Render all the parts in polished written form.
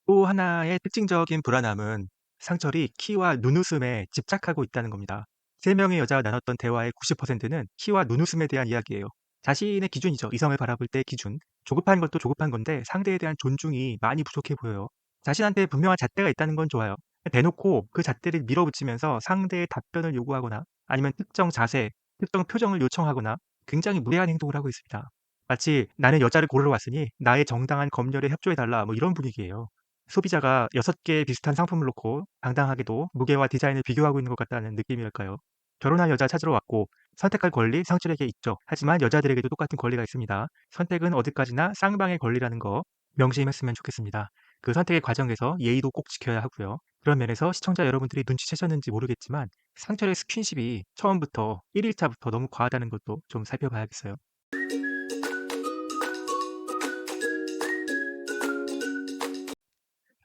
또 하나의 특징적인 불안함은 상철이 키와 눈웃음에 집착하고 있다는 겁니다. 세 명의 여자가 나눴던 대화의 90%는 키와 눈웃음에 대한 이야기예요. 자신의 기준이죠. 이성을 바라볼 때의 기준. 조급한 것도 조급한 건데 상대에 대한 존중이 많이 부족해 보여요. 자신한테 분명한 잣대가 있다는 건 좋아요. 대놓고 그 잣대를 밀어붙이면서 상대의 답변을 요구하거나 아니면 특정 자세, 특정 표정을 요청하거나 굉장히 무례한 행동을 하고 있습니다. 마치 나는 여자를 고르러 왔으니 나의 정당한 검열에 협조해달라 뭐 이런 분위기예요. 소비자가 6개의 비슷한 상품을 놓고 당당하게도 무게와 디자인을 비교하고 있는 것 같다는 느낌이랄까요. 결혼할 여자 찾으러 왔고 선택할 권리 상철에게 있죠. 하지만 여자들에게도 똑같은 권리가 있습니다. 선택은 어디까지나 쌍방의 권리라는 거 명심했으면 좋겠습니다. 그 선택의 과정에서 예의도 꼭 지켜야 하고요. 그런 면에서 시청자 여러분들이 눈치채셨는지 모르겠지만 상철의 스킨십이 처음부터 1일차부터 너무 과하다는 것도 좀 살펴봐야겠어요.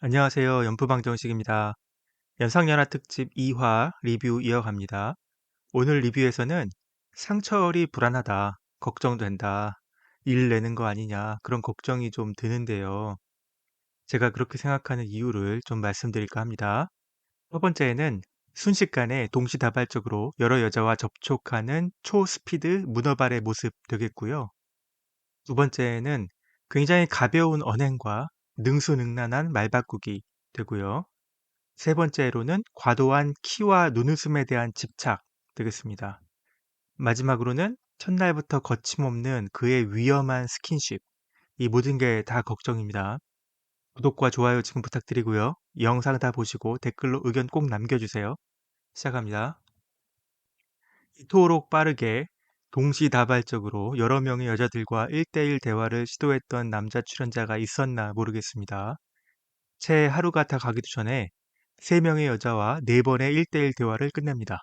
안녕하세요. 연프방정식입니다. 연상연하 특집 2화 리뷰 이어갑니다. 오늘 리뷰에서는 상철이 불안하다, 걱정된다, 일 내는 거 아니냐 그런 걱정이 좀 드는데요. 제가 그렇게 생각하는 이유를 좀 말씀드릴까 합니다. 첫 번째는 순식간에 동시다발적으로 여러 여자와 접촉하는 초스피드 문어발의 모습 되겠고요. 두 번째는 굉장히 가벼운 언행과 능수능란한 말바꾸기 되고요. 세 번째로는 과도한 키와 눈웃음에 대한 집착 되겠습니다. 마지막으로는 첫날부터 거침없는 그의 위험한 스킨십. 이 모든 게 다 걱정입니다. 구독과 좋아요 지금 부탁드리고요. 영상 다 보시고 댓글로 의견 꼭 남겨주세요. 시작합니다. 이토록 빠르게 동시다발적으로 여러 명의 여자들과 1대1 대화를 시도했던 남자 출연자가 있었나 모르겠습니다. 채 하루가 다 가기도 전에 3명의 여자와 4번의 1대1 대화를 끝냅니다.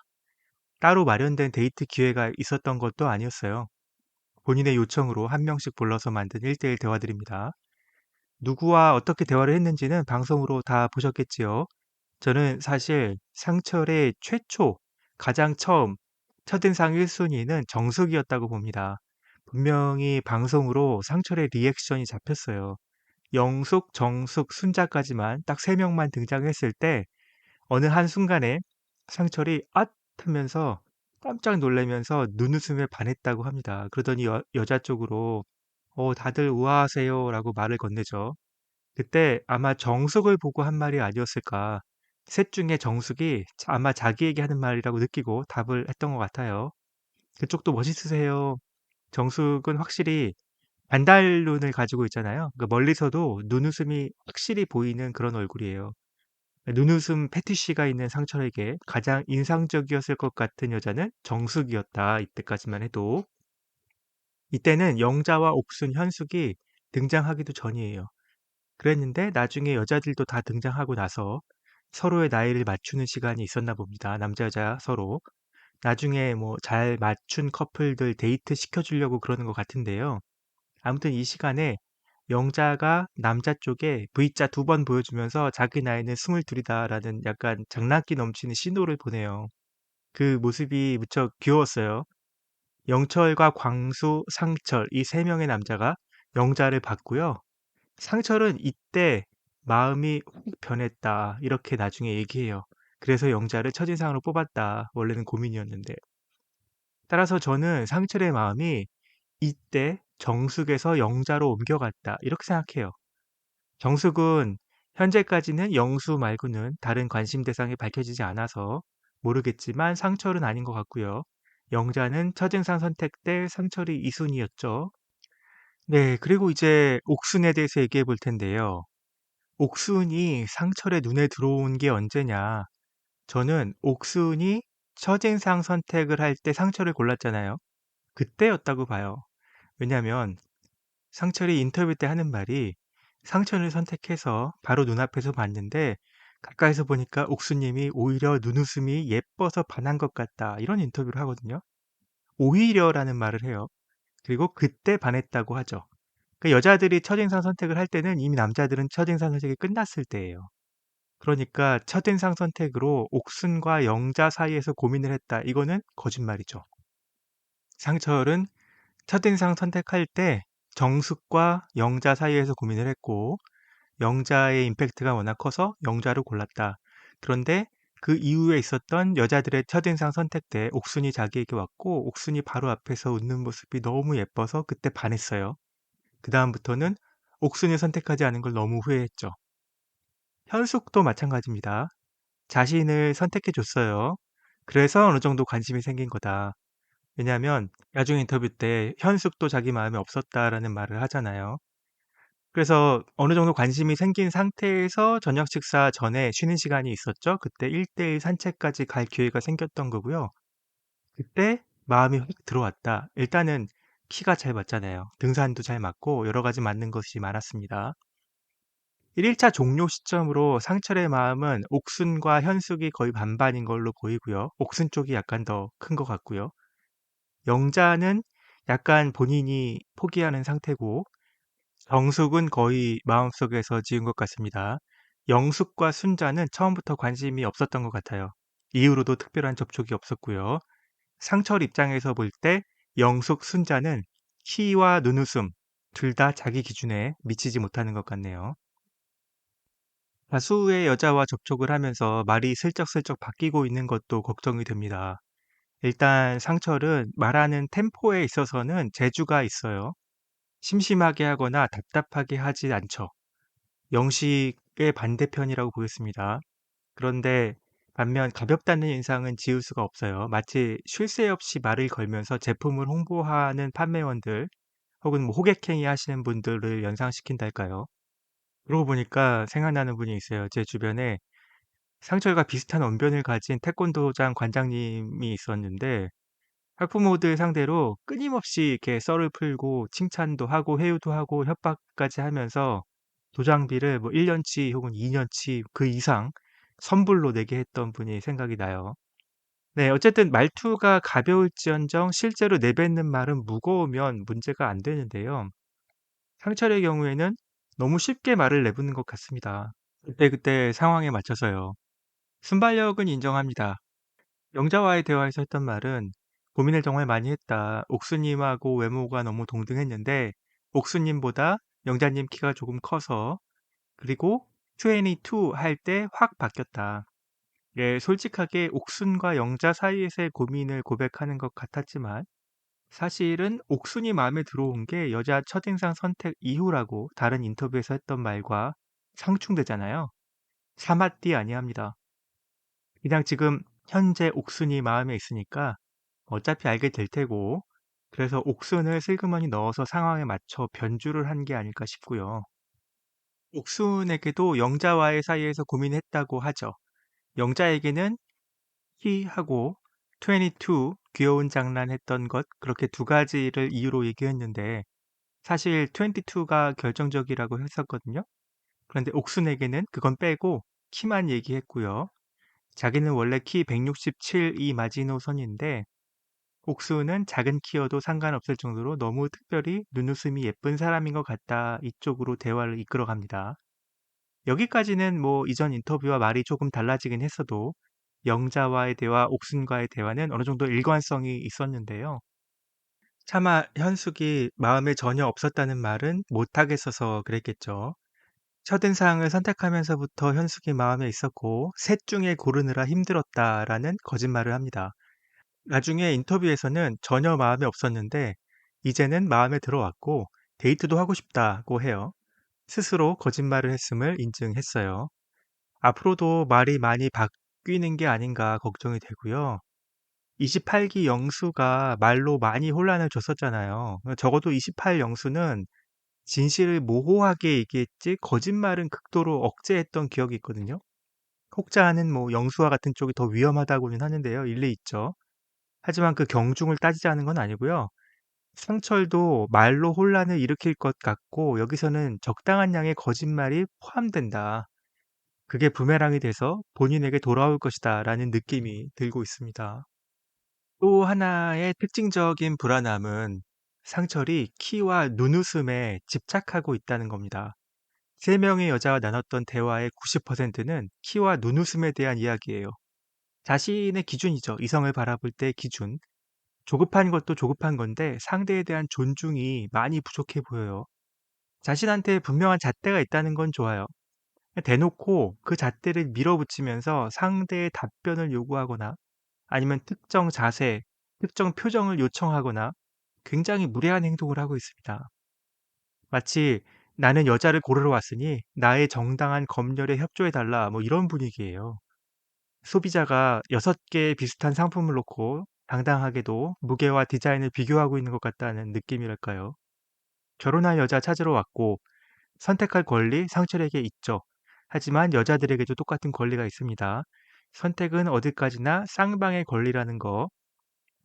따로 마련된 데이트 기회가 있었던 것도 아니었어요. 본인의 요청으로 한 명씩 불러서 만든 1대1 대화들입니다. 누구와 어떻게 대화를 했는지는 방송으로 다 보셨겠지요. 저는 사실 상철의 최초, 가장 처음, 첫인상 1순위는 정숙이었다고 봅니다. 분명히 방송으로 상철의 리액션이 잡혔어요. 영숙, 정숙, 순자까지만 딱 3명만 등장했을 때 어느 한순간에 상철이 앗 하면서 깜짝 놀라면서 눈웃음에 반했다고 합니다. 그러더니 여자 쪽으로 다들 우아하세요 라고 말을 건네죠. 그때 아마 정숙을 보고 한 말이 아니었을까. 셋 중에 정숙이 아마 자기에게 하는 말이라고 느끼고 답을 했던 것 같아요. 그쪽도 멋있으세요. 정숙은 확실히 반달눈을 가지고 있잖아요. 그러니까 멀리서도 눈웃음이 확실히 보이는 그런 얼굴이에요. 눈웃음 패티시가 있는 상철에게 가장 인상적이었을 것 같은 여자는 정숙이었다. 이때까지만 해도. 이때는 영자와 옥순, 현숙이 등장하기도 전이에요. 그랬는데 나중에 여자들도 다 등장하고 나서 서로의 나이를 맞추는 시간이 있었나 봅니다. 남자, 여자 서로. 나중에 뭐 잘 맞춘 커플들 데이트 시켜주려고 그러는 것 같은데요. 아무튼 이 시간에 영자가 남자 쪽에 V자 2번 보여주면서 자기 나이는 22이다라는 약간 장난기 넘치는 신호를 보내요. 그 모습이 무척 귀여웠어요. 영철과 광수, 상철 이 세 명의 남자가 영자를 봤고요. 상철은 이때 마음이 훅 변했다. 이렇게 나중에 얘기해요. 그래서 영자를 첫인상으로 뽑았다. 원래는 고민이었는데. 따라서 저는 상철의 마음이 이때 정숙에서 영자로 옮겨갔다. 이렇게 생각해요. 정숙은 현재까지는 영수 말고는 다른 관심 대상이 밝혀지지 않아서 모르겠지만 상철은 아닌 것 같고요. 영자는 첫인상 선택 때 상철이 2순위였죠. 네, 그리고 이제 옥순에 대해서 얘기해 볼 텐데요. 옥순이 상철의 눈에 들어온 게 언제냐? 저는 옥순이 첫인상 선택을 할 때 상철을 골랐잖아요. 그때였다고 봐요. 왜냐면 상철이 인터뷰 때 하는 말이 상철을 선택해서 바로 눈앞에서 봤는데 가까이서 보니까 옥수님이 오히려 눈웃음이 예뻐서 반한 것 같다. 이런 인터뷰를 하거든요. 오히려라는 말을 해요. 그리고 그때 반했다고 하죠. 그 여자들이 첫인상 선택을 할 때는 이미 남자들은 첫인상 선택이 끝났을 때예요. 그러니까 첫인상 선택으로 옥순과 영자 사이에서 고민을 했다. 이거는 거짓말이죠. 상철은 첫인상 선택할 때 정숙과 영자 사이에서 고민을 했고 영자의 임팩트가 워낙 커서 영자를 골랐다. 그런데 그 이후에 있었던 여자들의 첫인상 선택 때 옥순이 자기에게 왔고 옥순이 바로 앞에서 웃는 모습이 너무 예뻐서 그때 반했어요. 그다음부터는 옥순이 선택하지 않은 걸 너무 후회했죠. 현숙도 마찬가지입니다. 자신을 선택해 줬어요. 그래서 어느 정도 관심이 생긴 거다. 왜냐하면 나중 인터뷰 때 현숙도 자기 마음에 없었다라는 말을 하잖아요. 그래서 어느 정도 관심이 생긴 상태에서 저녁 식사 전에 쉬는 시간이 있었죠. 그때 1대1 산책까지 갈 기회가 생겼던 거고요. 그때 마음이 확 들어왔다. 일단은 키가 잘 맞잖아요. 등산도 잘 맞고 여러 가지 맞는 것이 많았습니다. 1일차 종료 시점으로 상철의 마음은 옥순과 현숙이 거의 반반인 걸로 보이고요. 옥순 쪽이 약간 더 큰 것 같고요. 영자는 약간 본인이 포기하는 상태고 정숙은 거의 마음속에서 지은 것 같습니다. 영숙과 순자는 처음부터 관심이 없었던 것 같아요. 이후로도 특별한 접촉이 없었고요. 상철 입장에서 볼 때 영숙, 순자는 키와 눈웃음 둘 다 자기 기준에 미치지 못하는 것 같네요. 다수의 여자와 접촉을 하면서 말이 슬쩍슬쩍 바뀌고 있는 것도 걱정이 됩니다. 일단 상철은 말하는 템포에 있어서는 재주가 있어요. 심심하게 하거나 답답하게 하지 않죠. 영식의 반대편이라고 보겠습니다. 그런데 반면 가볍다는 인상은 지울 수가 없어요. 마치 쉴 새 없이 말을 걸면서 제품을 홍보하는 판매원들 혹은 뭐 호객행위 하시는 분들을 연상시킨달까요? 그러고 보니까 생각나는 분이 있어요. 제 주변에 상철과 비슷한 언변을 가진 태권도장 관장님이 있었는데 학부모들 상대로 끊임없이 이렇게 썰을 풀고 칭찬도 하고 회유도 하고 협박까지 하면서 도장비를 뭐 1년치 혹은 2년치 그 이상 선불로 내게 했던 분이 생각이 나요. 네, 어쨌든 말투가 가벼울지언정 실제로 내뱉는 말은 무거우면 문제가 안 되는데요. 상철의 경우에는 너무 쉽게 말을 내붓는 것 같습니다. 그때그때 상황에 맞춰서요. 순발력은 인정합니다. 영자와의 대화에서 했던 말은 고민을 정말 많이 했다. 옥수님하고 외모가 너무 동등했는데 옥수님보다 영자님 키가 조금 커서 그리고 22 할 때 확 바뀌었다. 예, 솔직하게 옥순과 영자 사이에서의 고민을 고백하는 것 같았지만 사실은 옥순이 마음에 들어온 게 여자 첫인상 선택 이후라고 다른 인터뷰에서 했던 말과 상충되잖아요. 사마띠 아니합니다. 그냥 지금 현재 옥순이 마음에 있으니까 어차피 알게 될 테고 그래서 옥순을 슬그머니 넣어서 상황에 맞춰 변주를 한 게 아닐까 싶고요. 옥순에게도 영자와의 사이에서 고민했다고 하죠. 영자에게는 키하고 22 귀여운 장난했던 것 그렇게 두 가지를 이유로 얘기했는데 사실 22가 결정적이라고 했었거든요. 그런데 옥순에게는 그건 빼고 키만 얘기했고요. 자기는 원래 키 167이 마지노선인데 옥수는 작은 키여도 상관없을 정도로 너무 특별히 눈웃음이 예쁜 사람인 것 같다. 이쪽으로 대화를 이끌어갑니다. 여기까지는 뭐 이전 인터뷰와 말이 조금 달라지긴 했어도 영자와의 대화, 옥순과의 대화는 어느 정도 일관성이 있었는데요. 차마 현숙이 마음에 전혀 없었다는 말은 못하겠어서 그랬겠죠. 첫인상을 선택하면서부터 현숙이 마음에 있었고 셋 중에 고르느라 힘들었다라는 거짓말을 합니다. 나중에 인터뷰에서는 전혀 마음에 없었는데 이제는 마음에 들어왔고 데이트도 하고 싶다고 해요. 스스로 거짓말을 했음을 인증했어요. 앞으로도 말이 많이 바뀌는 게 아닌가 걱정이 되고요. 28기 영수가 말로 많이 혼란을 줬었잖아요. 적어도 28 영수는 진실을 모호하게 얘기했지 거짓말은 극도로 억제했던 기억이 있거든요. 혹자는 뭐 영수와 같은 쪽이 더 위험하다고는 하는데요. 일리 있죠. 하지만 그 경중을 따지자는 건 아니고요. 상철도 말로 혼란을 일으킬 것 같고 여기서는 적당한 양의 거짓말이 포함된다. 그게 부메랑이 돼서 본인에게 돌아올 것이다 라는 느낌이 들고 있습니다. 또 하나의 특징적인 불안함은 상철이 키와 눈웃음에 집착하고 있다는 겁니다. 세 명의 여자와 나눴던 대화의 90%는 키와 눈웃음에 대한 이야기예요. 자신의 기준이죠. 이성을 바라볼 때 기준. 조급한 것도 조급한 건데 상대에 대한 존중이 많이 부족해 보여요. 자신한테 분명한 잣대가 있다는 건 좋아요. 대놓고 그 잣대를 밀어붙이면서 상대의 답변을 요구하거나 아니면 특정 자세, 특정 표정을 요청하거나 굉장히 무례한 행동을 하고 있습니다. 마치 나는 여자를 고르러 왔으니 나의 정당한 검열에 협조해달라 뭐 이런 분위기예요. 소비자가 6개의 비슷한 상품을 놓고 당당하게도 무게와 디자인을 비교하고 있는 것 같다는 느낌이랄까요. 결혼할 여자 찾으러 왔고 선택할 권리 상철에게 있죠. 하지만 여자들에게도 똑같은 권리가 있습니다. 선택은 어디까지나 쌍방의 권리라는 거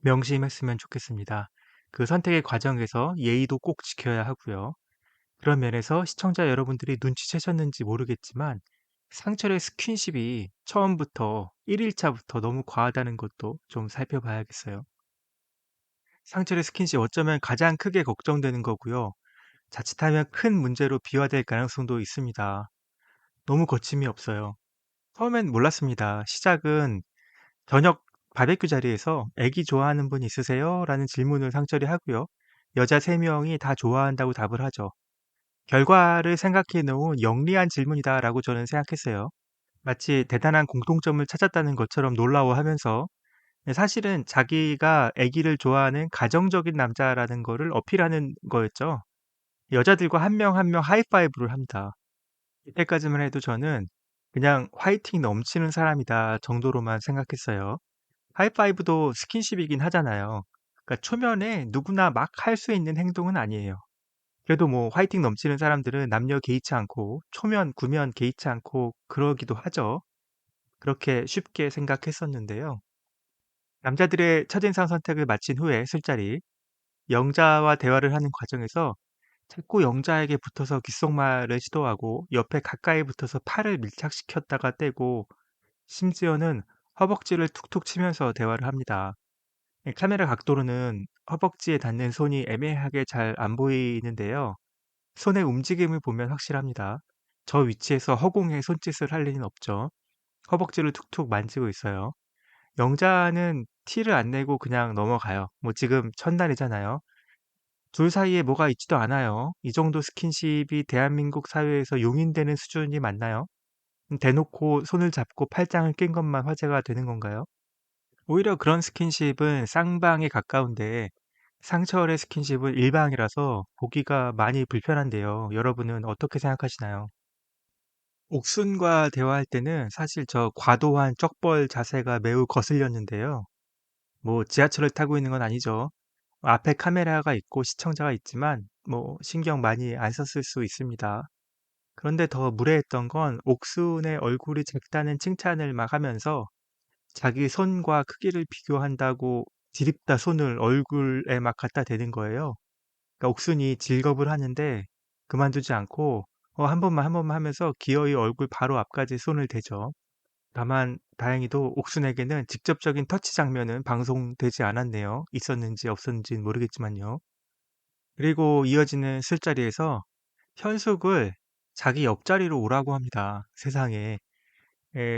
명심했으면 좋겠습니다. 그 선택의 과정에서 예의도 꼭 지켜야 하고요. 그런 면에서 시청자 여러분들이 눈치채셨는지 모르겠지만 상철의 스킨십이 처음부터 1일차부터 너무 과하다는 것도 좀 살펴봐야겠어요. 상철의 스킨십 어쩌면 가장 크게 걱정되는 거고요. 자칫하면 큰 문제로 비화될 가능성도 있습니다. 너무 거침이 없어요. 처음엔 몰랐습니다. 시작은 저녁 바베큐 자리에서 "애기 좋아하는 분 있으세요?" 라는 질문을 상철이 하고요. 여자 3명이 다 좋아한다고 답을 하죠. 결과를 생각해 놓은 영리한 질문이다라고 저는 생각했어요. 마치 대단한 공통점을 찾았다는 것처럼 놀라워하면서 사실은 자기가 아기를 좋아하는 가정적인 남자라는 거를 어필하는 거였죠. 여자들과 한 명 한 명 하이파이브를 합니다. 이때까지만 해도 저는 그냥 '화이팅 넘치는 사람이다.' 정도로만 생각했어요. 하이파이브도 스킨십이긴 하잖아요. 그러니까 초면에 누구나 막 할 수 있는 행동은 아니에요. 그래도 뭐 화이팅 넘치는 사람들은 남녀 개의치 않고 초면, 구면 개의치 않고 그러기도 하죠. 그렇게 쉽게 생각했었는데요. 남자들의 첫인상 선택을 마친 후에 술자리, 영자와 대화를 하는 과정에서 자꾸 영자에게 붙어서 귓속말을 시도하고 옆에 가까이 붙어서 팔을 밀착시켰다가 떼고 심지어는 허벅지를 툭툭 치면서 대화를 합니다. 카메라 각도로는 허벅지에 닿는 손이 애매하게 잘 안 보이는데요. 손의 움직임을 보면 확실합니다. 저 위치에서 허공에 손짓을 할 리는 없죠. 허벅지를 툭툭 만지고 있어요. 영자는 티를 안 내고 그냥 넘어가요. 뭐 지금 첫날이잖아요. 둘 사이에 뭐가 있지도 않아요. 이 정도 스킨십이 대한민국 사회에서 용인되는 수준이 맞나요? 대놓고 손을 잡고 팔짱을 낀 것만 화제가 되는 건가요? 오히려 그런 스킨십은 쌍방에 가까운데 상철의 스킨십은 일방이라서 보기가 많이 불편한데요. 여러분은 어떻게 생각하시나요? 옥순과 대화할 때는 사실 저 과도한 쩍벌 자세가 매우 거슬렸는데요. 뭐 지하철을 타고 있는 건 아니죠. 앞에 카메라가 있고 시청자가 있지만 뭐 신경 많이 안 썼을 수 있습니다. 그런데 더 무례했던 건 옥순의 얼굴이 작다는 칭찬을 막 하면서 자기 손과 크기를 비교한다고 디립다 손을 얼굴에 막 갖다 대는 거예요. 그러니까 옥순이 질겁을 하는데 그만두지 않고 한 번만, 한 번만 하면서 기어이 얼굴 바로 앞까지 손을 대죠. 다만 다행히도 옥순에게는 직접적인 터치 장면은 방송되지 않았네요. 있었는지 없었는지는 모르겠지만요. 그리고 이어지는 술자리에서 현숙을 자기 옆자리로 오라고 합니다. 세상에.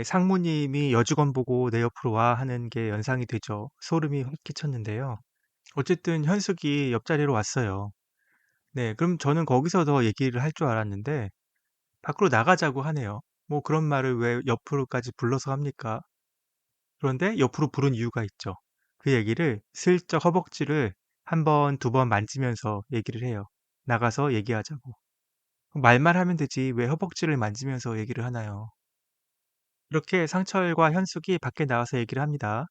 상무님이 여직원 보고 "내 옆으로 와." 하는 게 연상이 되죠. 소름이 확 끼쳤는데요. 어쨌든 현숙이 옆자리로 왔어요. 네, 그럼 저는 거기서 더 얘기를 할 줄 알았는데 밖으로 나가자고 하네요. 뭐 그런 말을 왜 옆으로까지 불러서 합니까? 그런데 옆으로 부른 이유가 있죠. 그 얘기를 슬쩍 허벅지를 한 번, 두 번 만지면서 얘기를 해요. 나가서 얘기하자고. 말만 하면 되지 왜 허벅지를 만지면서 얘기를 하나요? 이렇게 상철과 현숙이 밖에 나와서 얘기를 합니다.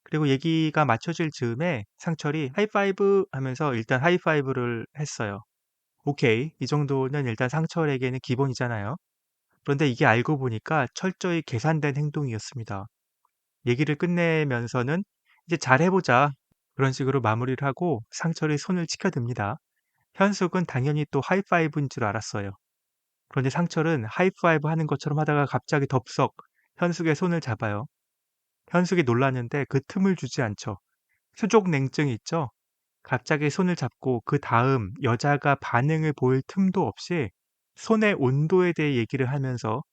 그리고 얘기가 맞춰질 즈음에 상철이 하이파이브 하면서 일단 하이파이브를 했어요. 오케이. 이 정도는 일단 상철에게는 기본이잖아요. 그런데 이게 알고 보니까 철저히 계산된 행동이었습니다. 얘기를 끝내면서는 이제 잘해보자. 그런 식으로 마무리를 하고 상철이 손을 치켜듭니다. 현숙은 당연히 또 하이파이브인 줄 알았어요. 그런데 상철은 하이파이브 하는 것처럼 하다가 갑자기 덥석 현숙의 손을 잡아요. 현숙이 놀랐는데 그 틈을 주지 않죠. 수족 냉증이 있죠? 갑자기 손을 잡고 그 다음 여자가 반응을 보일 틈도 없이 손의 온도에 대해 얘기를 하면서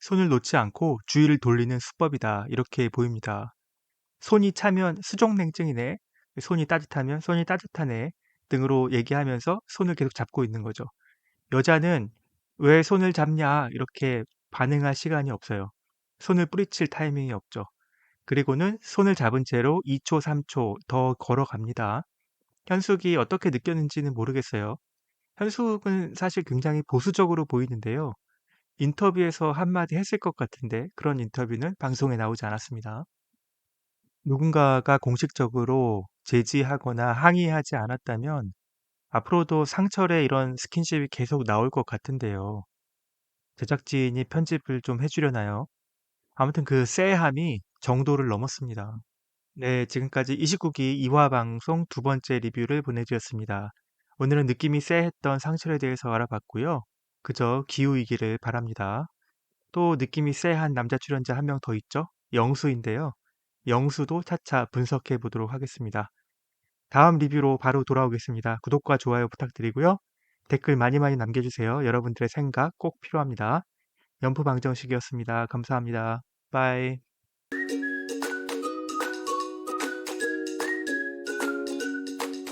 손을 놓지 않고 주의를 돌리는 수법이다. 이렇게 보입니다. 손이 차면 수족냉증이네. 손이 따뜻하면 손이 따뜻하네. 등으로 얘기하면서 손을 계속 잡고 있는 거죠. 여자는 "왜 손을 잡냐?" 이렇게 반응할 시간이 없어요. 손을 뿌리칠 타이밍이 없죠. 그리고는 손을 잡은 채로 2 초, 3초 더 걸어갑니다. 현숙이 어떻게 느꼈는지는 모르겠어요. 현숙은 사실 굉장히 보수적으로 보이는데요. 인터뷰에서 한마디 했을 것 같은데 그런 인터뷰는 방송에 나오지 않았습니다. 누군가가 공식적으로 제지하거나 항의하지 않았다면 앞으로도 상철의 이런 스킨십이 계속 나올 것 같은데요. 제작진이 편집을 좀 해 주려나요? 아무튼 그 쎄함이 정도를 넘었습니다. 네, 지금까지 29기 2화 방송 두 번째 리뷰를 보내드렸습니다. 오늘은 느낌이 쎄했던 상철에 대해서 알아봤고요. 그저 기우이기를 바랍니다. 또 느낌이 쎄한 남자 출연자 한 명 더 있죠? 영수인데요. 영수도 차차 분석해 보도록 하겠습니다. 다음 리뷰로 바로 돌아오겠습니다. 구독과 좋아요 부탁드리고요. 댓글 많이 많이 남겨주세요. 여러분들의 생각 꼭 필요합니다. 연포방정식이었습니다. 감사합니다. 빠이.